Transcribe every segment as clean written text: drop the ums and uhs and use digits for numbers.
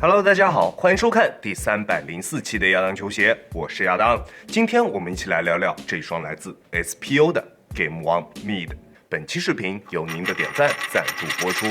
Hello， 大家好，欢迎收看第304期的亚当球鞋，我是亚当。今天我们一起来聊聊这双来自 SPO 的 Game One Mid。本期视频由您的点赞赞助播出。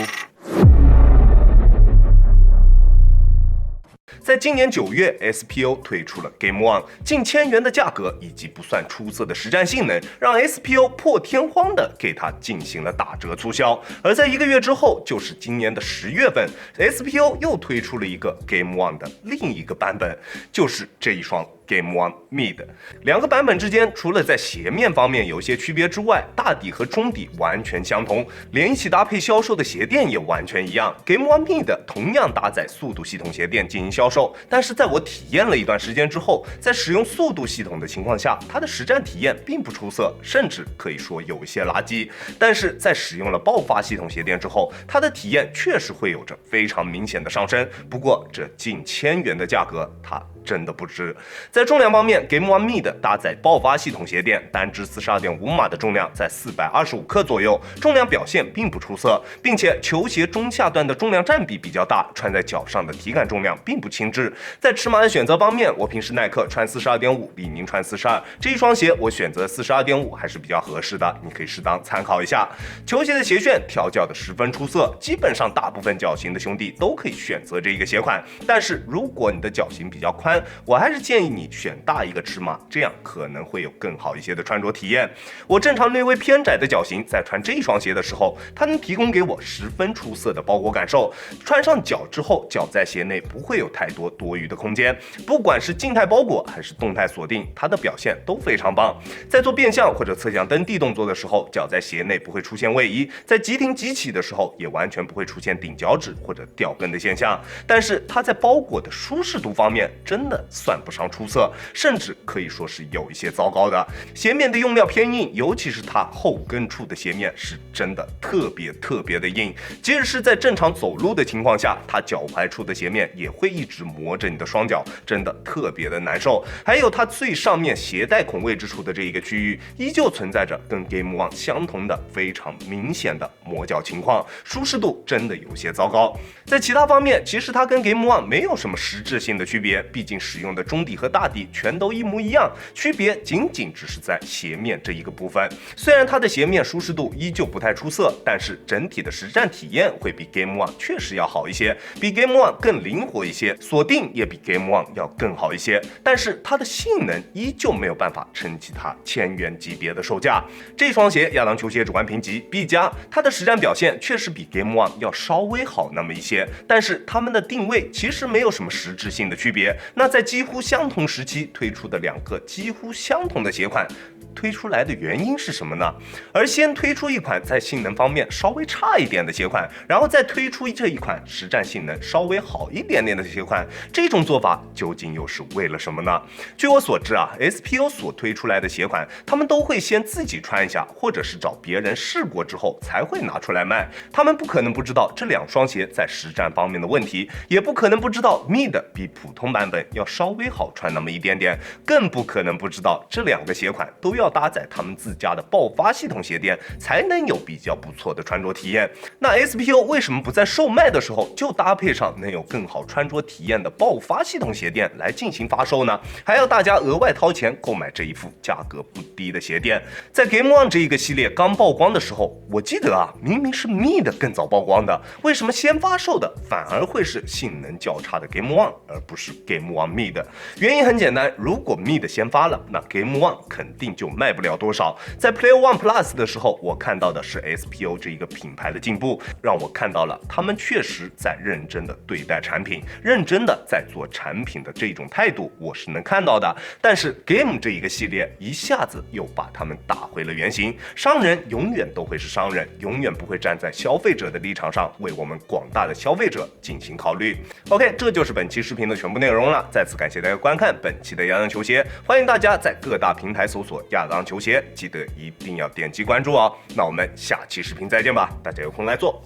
在今年9月 ，SPO 推出了 Game One， 近1000元的价格以及不算出色的实战性能，让 SPO 破天荒的给它进行了打折促销。而在1个月之后，就是今年的10月份 ，SPO 又推出了一个 Game One 的另一个版本，就是这一双 Game One Mid。两个版本之间，除了在鞋面方面有些区别之外，大底和中底完全相同，连一起搭配销售的鞋垫也完全一样。Game One Mid 同样搭载速度系统鞋垫进行销售，但是在我体验了一段时间之后，在使用速度系统的情况下，它的实战体验并不出色，甚至可以说有一些垃圾。但是在使用了爆发系统鞋垫之后，它的体验确实会有着非常明显的上升。不过这近1000元的价格，它真的不值。在重量方面 ，Game One Mid 搭载爆发系统鞋垫，单支42.5码的重量在425克左右，重量表现并不出色，并且球鞋中下段的重量占比比较大，穿在脚上的体感重量并不轻质。在尺码的选择方面，我平时耐克穿42.5，李宁穿42，这一双鞋我选择42.5还是比较合适的，你可以适当参考一下。球鞋的鞋楦调教的十分出色，基本上大部分脚型的兄弟都可以选择这一个鞋款，但是如果你的脚型比较宽，我还是建议你选大一个尺码，这样可能会有更好一些的穿着体验。我正常略微偏窄的脚型，在穿这一双鞋的时候，它能提供给我十分出色的包裹感受。穿上脚之后，脚在鞋内不会有太多多余的空间，不管是静态包裹还是动态锁定，它的表现都非常棒。在做变向或者侧向蹬地动作的时候，脚在鞋内不会出现位移，在急停急起的时候，也完全不会出现顶脚趾或者掉跟的现象。但是它在包裹的舒适度方面，真的算不上出色，甚至可以说是有一些糟糕的。鞋面的用料偏硬，尤其是它后跟处的鞋面是真的特别的硬，即使是在正常走路的情况下，它脚踝处的鞋面也会一直磨着你的双脚，真的特别的难受。还有它最上面鞋带孔位置处的这一个区域，依旧存在着跟 Game One 相同的非常明显的磨脚情况，舒适度真的有些糟糕。在其他方面，其实它跟 Game One 没有什么实质性的区别，毕竟使用的中底和大底全都一模一样，区别仅只是在鞋面这一个部分。虽然它的鞋面舒适度依旧不太出色，但是整体的实战体验会比 Game One 确实要好一些，比 Game One 更灵活一些，锁定也比 Game One 要更好一些，但是它的性能依旧没有办法撑起它1000元级别的售价。这双鞋亚当球鞋主观评级 B+，它的实战表现确实比 Game One 要稍微好那么一些，但是它们的定位其实没有什么实质性的区别。那在几乎相同时期推出的两个几乎相同的鞋款，推出来的原因是什么呢？而先推出一款在性能方面稍微差一点的鞋款，然后再推出这一款实战性能稍微好一点点的鞋款，这种做法究竟又是为了什么呢？据我所知啊 ，SPO 所推出来的鞋款，他们都会先自己穿一下，或者是找别人试过之后才会拿出来卖。他们不可能不知道这两双鞋在实战方面的问题，也不可能不知道 Mid 比普通版本要稍微好穿那么一点点，更不可能不知道这两个鞋款都要搭载他们自家的爆发系统鞋垫，才能有比较不错的穿着体验。那 SPO 为什么不在售卖的时候就搭配上能有更好穿着体验的爆发系统鞋垫来进行发售呢？还要大家额外掏钱购买这一副价格不低的鞋垫。在 Game One 这一个系列刚曝光的时候，我记得啊，明明是 Mid 更早曝光的，为什么先发售的反而会是性能较差的 Game One， 而不是 Game One Mid？ 原因很简单，如果 Mid 先发了，那 Game One 肯定就卖不了多少。在 Player One Plus 的时候，我看到的是 SPO 这一个品牌的进步，让我看到了他们确实在认真的对待产品，认真的在做产品的这种态度，我是能看到的。但是 Game 这一个系列一下子又把他们打回了原形。商人永远都会是商人，永远不会站在消费者的立场上为我们广大的消费者进行考虑。OK， 这就是本期视频的全部内容了。再次感谢大家观看本期的亚当球鞋，欢迎大家在各大平台搜索亚当球鞋，记得一定要点击关注哦。那我们下期视频再见吧，大家有空来做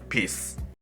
，Peace。